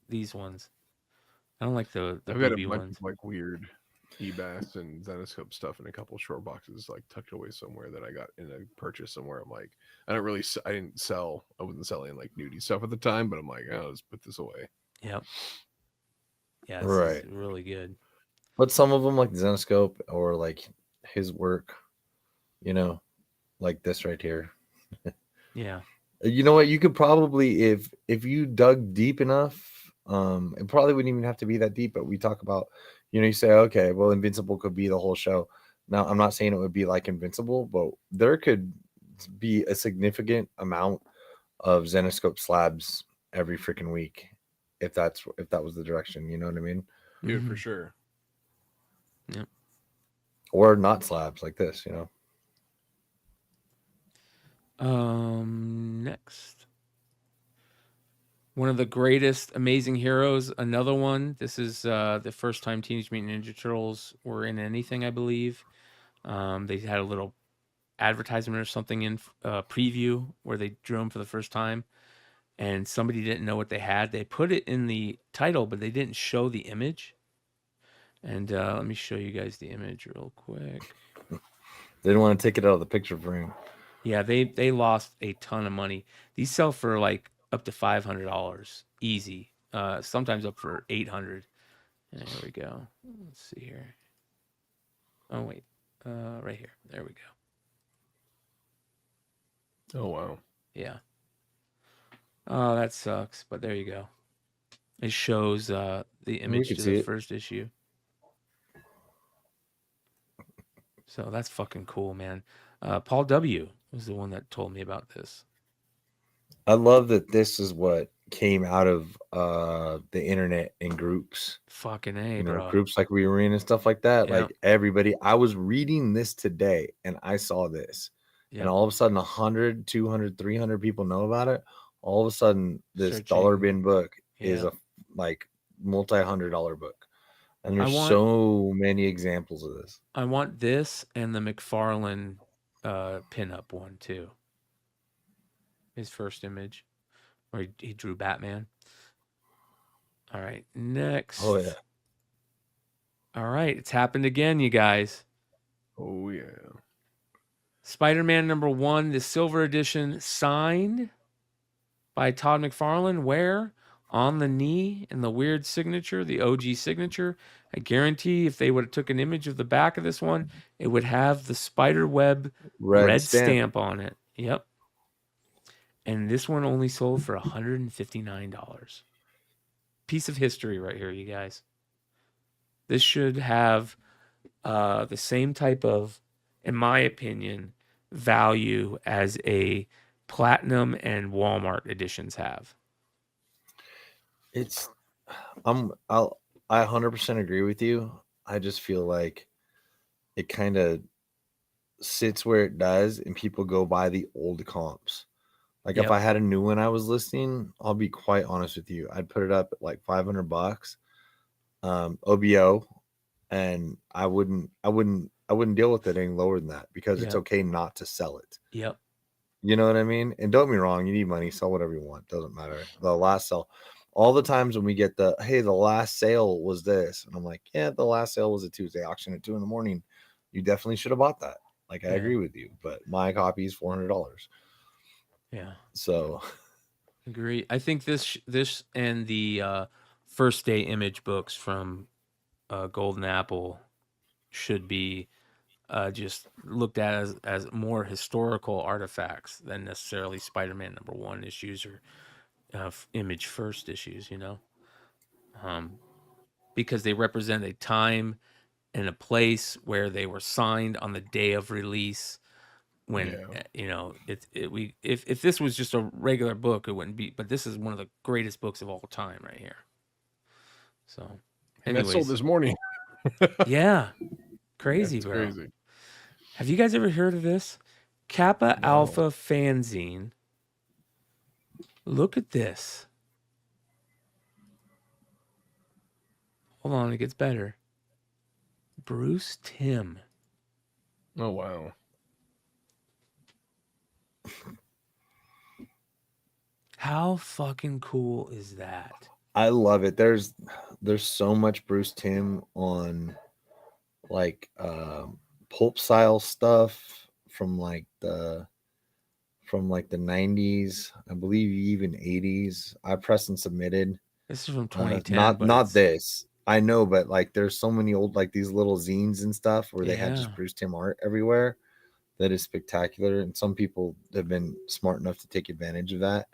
these ones. I don't like the I've got a booby bunch ones. of like weird Ebass and Zenoscope stuff in a couple short boxes like tucked away somewhere that I got in a purchase somewhere. I'm like, I wasn't selling like nudie stuff at the time, but I'm like, oh, let's put this away. Yep. Yeah, this Right. is really good. But some of them, like Zenoscope or like his work, like this right here. Yeah. You know what? You could probably, if you dug deep enough, it probably wouldn't even have to be that deep. But we talk about, you say, okay, well, Invincible could be the whole show. Now, I'm not saying it would be like Invincible, but there could be a significant amount of Zenoscope slabs every freaking week, if that was the direction. You know what I mean? Dude, Mhm. for sure. Yep. Or not slabs like this. Next. One of the greatest amazing heroes, another one. This is the first time Teenage Mutant Ninja Turtles were in anything, I believe. They had a little advertisement or something in preview where they drew them for the first time, and somebody didn't know what they had. They put it in the title, but they didn't show the image. And let me show you guys the image real quick. They didn't want to take it out of the picture frame. Yeah, they lost a ton of money. These sell for like up to $500 easy. Sometimes up for $800. And there we go. Let's see here. Oh wait, right here. There we go. Oh wow. Yeah. Oh, that sucks. But there you go. It shows the image can to see the it. first issue. So that's fucking cool, man. Paul W. was the one that told me about this. I love that this is what came out of the internet in groups. Fucking A, bro. Groups like we were in and stuff like that. Yeah. Like everybody, I was reading this today and I saw this. Yeah. And all of a sudden 100, 200, 300 people know about it. All of a sudden this Searching. dollar bin book is Yeah. a like multi-$100 book. And there's want- so many examples of this. I want this and the McFarlane pinup one too. His first image, where he drew Batman. All right, next. Oh yeah. All right, it's happened again, you guys. Oh yeah. Spider-Man #1, the Silver Edition, signed by Todd McFarlane. Where? On the knee and the weird signature, the OG signature. I guarantee if they would have took an image of the back of this one, it would have the spider web red stamp on it. Yep. And this one only sold for $159. Piece of history right here, you guys. This should have the same type of, in my opinion, value as a Platinum and Walmart editions have. It's I 100% agree with you. I just feel like it kind of sits where it does and people go by the old comps. Like if I had a new one I was listing, I'll be quite honest with you, I'd put it up at like $500 OBO, and I wouldn't deal with it any lower than that, because it's okay not to sell it. Yep. You know what I mean? And don't be wrong, you need money, sell whatever you want, doesn't matter. The last sale, all the times when we get the, hey, the last sale was this, and I'm like, yeah, the last sale was a Tuesday auction at 2 a.m. You definitely should have bought that. Like, I agree with you, but my copy is $400. Yeah. So agree. I think this and the first day image books from Golden Apple should be just looked at as more historical artifacts than necessarily Spider-Man #1 issues or image first issues, you know, because they represent a time and a place where they were signed on the day of release. When you know if this was just a regular book, it wouldn't be. But this is one of the greatest books of all time, right here. So, and that sold this morning. Yeah, crazy, bro. Crazy. Have you guys ever heard of this? Kappa Alpha fanzine. Look at this. Hold on, it gets better. Bruce Timm. Oh, wow. How fucking cool is that? I love it. There's so much Bruce Timm on like pulp style stuff from like the 90s, I believe even 80s. I pressed and submitted. This is from 2010. Not this. I know, but like there's so many old like these little zines and stuff where they had just Bruce Timm art everywhere. That is spectacular, and some people have been smart enough to take advantage of that.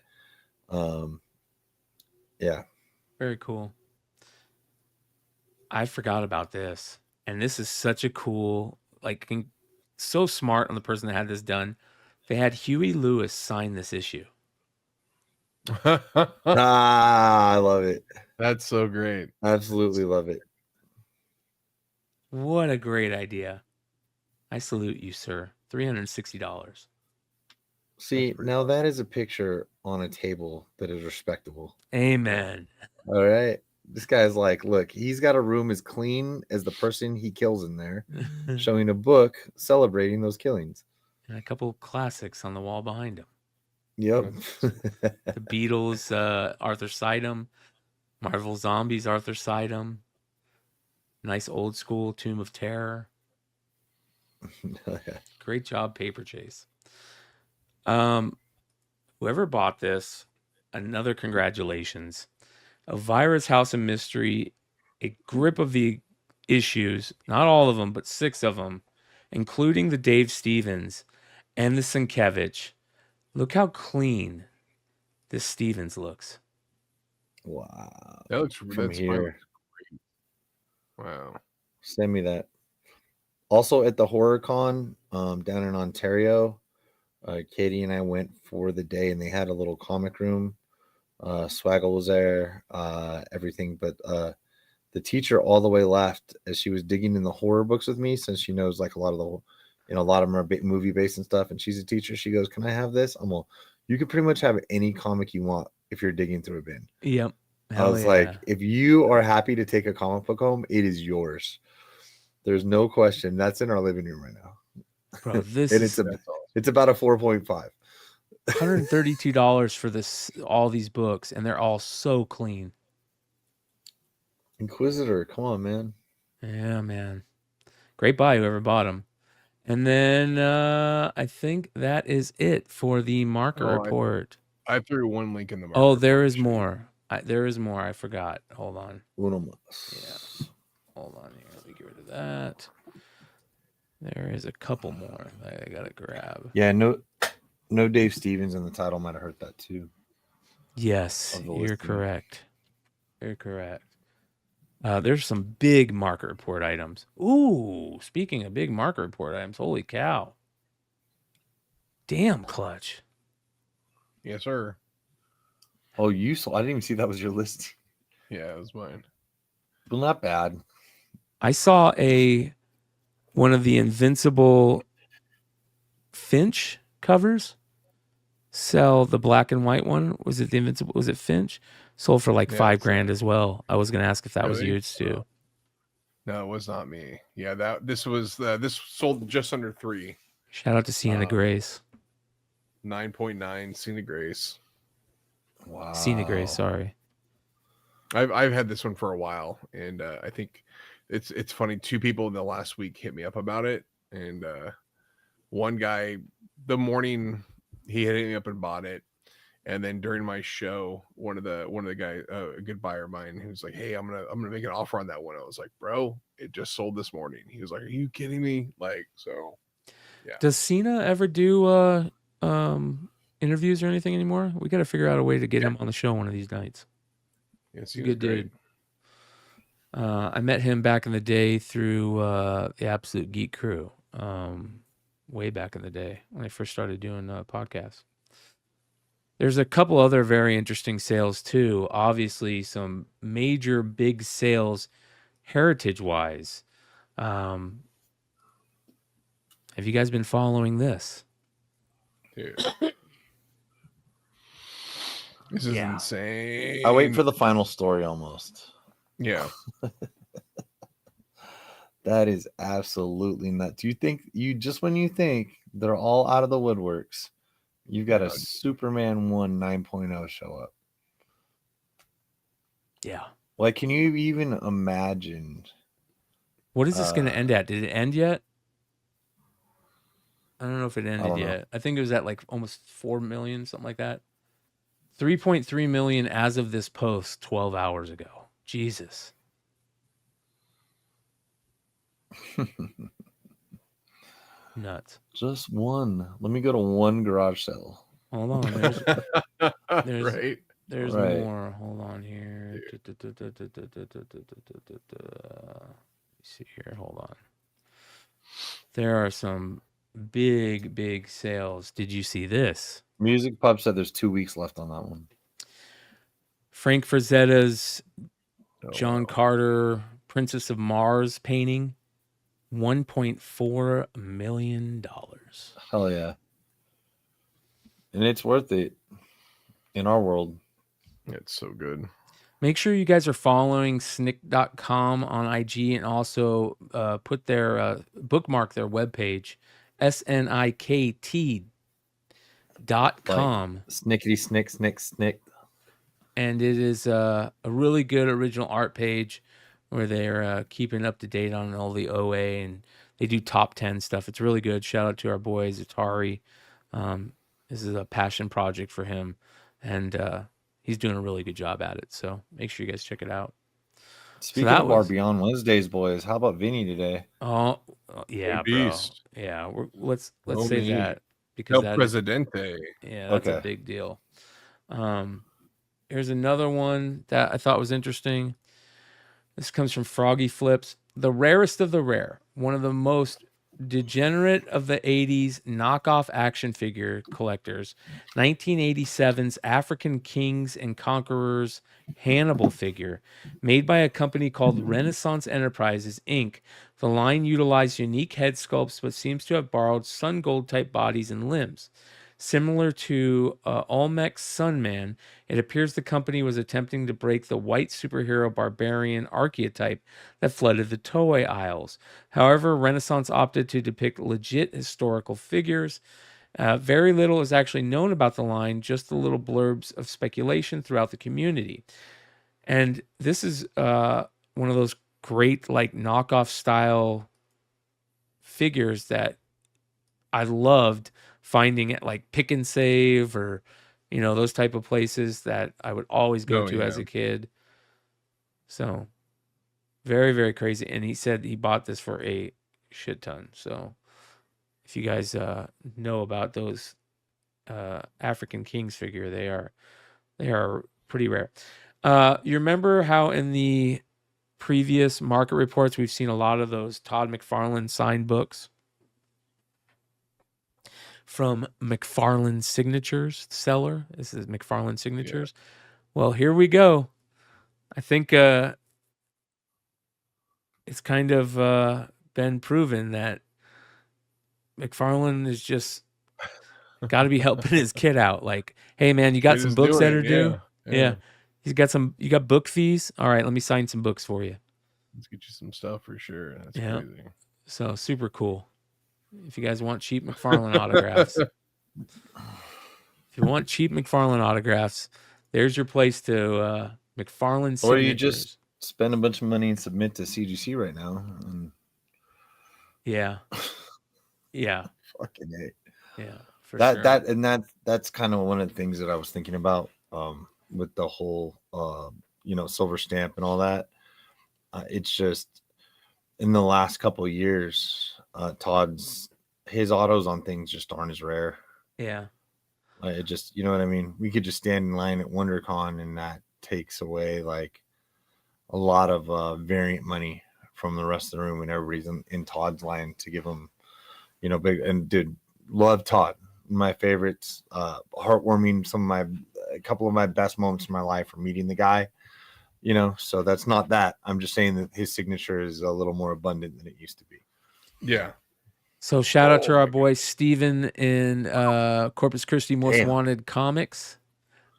Yeah, very cool. I forgot about this, and this is such a cool, like, so smart on the person that had this done. They had Huey Lewis sign this issue. I love it. That's so great. Absolutely love it. What a great idea. I salute you, sir. $360. See, now that is a picture on a table that is respectable. Amen. All right. This guy's like, look, he's got a room as clean as the person he kills in there, showing a book celebrating those killings. And a couple of classics on the wall behind him. Yep. The Beatles, Arthur Sidem. Marvel Zombies, Arthur Sidem. Nice old school Tomb of Terror. Great job, Paper Chase. Whoever bought this, another congratulations. A Virus House of Mystery, a grip of the issues, not all of them, but 6 of them, including the Dave Stevens and the Sienkiewicz. Look how clean this Stevens looks. Wow. That looks from here. Wow. Send me that. Also at the HorrorCon down in Ontario, Katie and I went for the day, and they had a little comic room. Swaggle was there, everything, but the teacher all the way left as she was digging in the horror books with me, since she knows like a lot of them are movie based and stuff, and she's a teacher. She goes, "Can I have this?" I'm all, you can pretty much have any comic you want if you're digging through a bin. Yep. I was like, if you are happy to take a comic book home, it is yours. There's no question. That's in our living room right now. Bro, this and it's about a 4.5. $132 for all these books, and they're all so clean. Inquisitor, come on, man. Yeah, man. Great buy, whoever bought them. And then I think that is it for the market report. I threw one link in the. Oh, Market there Report is to show you. more. There is more. I forgot. Hold on. Uno mas. Yeah. Hold on here. Let me get rid of that. There is a couple more that I gotta grab. Yeah, no Dave Stevens in the title might have hurt that too. Yes, Of the you're listing. correct. You're correct. There's some big market report items. Ooh, speaking of big market report items, holy cow. Damn, Clutch. Yes, sir. Oh, you saw? I didn't even see that was your listing. Yeah, it was mine. Well, not bad. I saw one of the Invincible Finch covers sell the black and white one. Was it the Invincible? Was it Finch? Sold for like Yeah, $5 it's, grand as well. I was gonna ask if that was really? yours too. No, it was not me. Yeah, this sold just under 3. Shout out to Sienna Grace. 9.9 Cena Grace. Wow. Sienna Grace, sorry. I've had this one for a while, and I think it's funny. 2 people in the last week hit me up about it, and one guy the morning he hit me up and bought it, and then during my show, one of the guys, a good buyer of mine, he was like, "Hey, I'm gonna make an offer on that one." I was like, "Bro, it just sold this morning." He was like, "Are you kidding me?" Like, so yeah. Does Cena ever do interviews or anything anymore? We got to figure out a way to get him on the show one of these nights. Yeah, He's a good dude. I met him back in the day through the Absolute Geek Crew, way back in the day when I first started doing podcasts. There's a couple other very interesting sales too. Obviously, some major big sales heritage-wise. Have you guys been following this? Dude. This is insane. I wait for the final story almost. Yeah. That is absolutely nuts. You think when you think they're all out of the woodworks, you've got a Superman 1 9.0 show up. Yeah. Like, can you even imagine? What is this going to end at? Did it end yet? I don't know if it ended yet. I think it was at like almost 4 million, something like that. 3.3 million as of this post 12 hours ago. Jesus. Nuts. Just one. Let me go to one garage sale. Hold on. There's right. There's more. Hold on here. See here. Hold on. There are some big sales. Did you see this? Music Pub said there's 2 weeks left on that one. Frank Frazetta's John Carter Princess of Mars painting, $1.4 million. Hell yeah. And it's worth it in our world. It's so good. Make sure you guys are following snikt.com on IG and also put their bookmark their webpage, SNIKT.com. Like, snickety snick. And it is a really good original art page where they're keeping up to date on all the OA, and they do top 10 stuff. It's really good. Shout out to our boy Zatari. This is a passion project for him, and he's doing a really good job at it. So make sure you guys check it out. Speaking of our Beyond Wednesdays, boys, how about Vinny today? Oh yeah, bro. Yeah, let's say that because El Presidente. That's a big deal. Here's another one that I thought was interesting. This comes from Froggy Flips. The rarest of the rare. One of the most degenerate of the 80s knockoff action figure collectors. 1987's African Kings and Conquerors Hannibal figure. Made by a company called Renaissance Enterprises, Inc., the line utilized unique head sculpts but seems to have borrowed sun gold type bodies and limbs. Similar to Olmec's Sunman, it appears the company was attempting to break the white superhero barbarian archetype that flooded the Toei aisles. However, Renaissance opted to depict legit historical figures. Very little is actually known about the line, just the little blurbs of speculation throughout the community. And this is one of those great like knockoff style figures that I loved finding it like Pick and Save or those type of places that I would always go Oh, to as yeah. a kid. So very, very crazy. And he said he bought this for a shit ton. So if you guys know about those African Kings figure, they are pretty rare. You remember how in the previous market reports we've seen a lot of those Todd McFarlane signed books from McFarlane Signatures seller? This is McFarlane Signatures. Yeah. Well, here we go. I think it's kind of been proven that McFarlane is just got to be helping his kid out. Like, hey man, you got some books that are due? Yeah. You got book fees? All right, let me sign some books for you. Let's get you some stuff for sure. That's crazy. So super cool. If you guys want cheap McFarlane autographs. If you want cheap McFarlane autographs, there's your place to McFarlane Signatures. Or you just spend a bunch of money and submit to CGC right now. And... Yeah. Yeah. Fucking hate. Yeah. For sure. That's kind of one of the things that I was thinking about with the whole silver stamp and all that. It's just in the last couple of years, his autos on things just aren't as rare. Yeah. It just, you know what I mean? We could just stand in line at WonderCon and that takes away like a lot of variant money from the rest of the room, and everybody's in Todd's line to give him, big. And dude, love Todd. My favorites, heartwarming. A couple of my best moments in my life are meeting the guy. So that's not that. I'm just saying that his signature is a little more abundant than it used to be. Yeah. So shout out to our boy Steven in Corpus Christi Most Wanted Comics.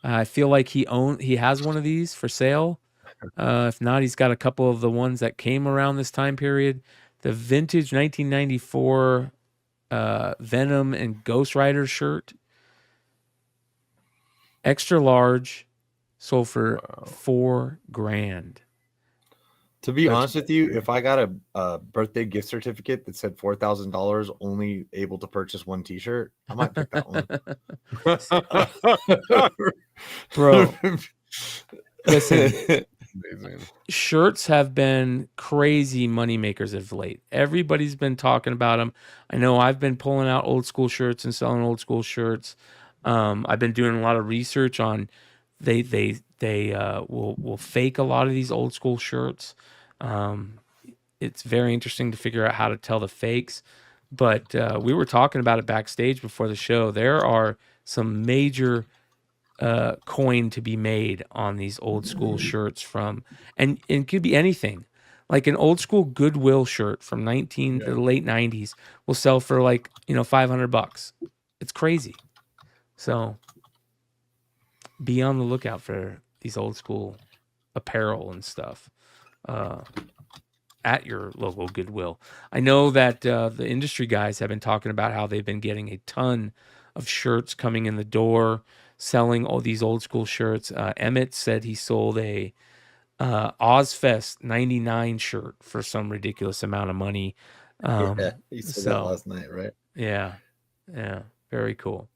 I feel like he has one of these for sale. If not, he's got a couple of the ones that came around this time period. The vintage 1994 Venom and Ghost Rider shirt. Extra large, sold for $4,000. To be honest with you, if I got a birthday gift certificate that said $4,000, only able to purchase one T-shirt, I might pick that one. Bro, listen, shirts have been crazy money makers of late. Everybody's been talking about them. I know I've been pulling out old school shirts and selling old school shirts. I've been doing a lot of research on they will fake a lot of these old school shirts. It's very interesting to figure out how to tell the fakes, but we were talking about it backstage before the show. There are some major coin to be made on these old school shirts and it could be anything. Like an old school Goodwill shirt from the late 90s will sell for like, $500. It's crazy. So be on the lookout for these old school apparel and stuff at your local Goodwill. I know that the industry guys have been talking about how they've been getting a ton of shirts coming in the door, selling all these old school shirts. Emmett said he sold a Ozfest 99 shirt for some ridiculous amount of money. He said that last night, right? Yeah. Very cool.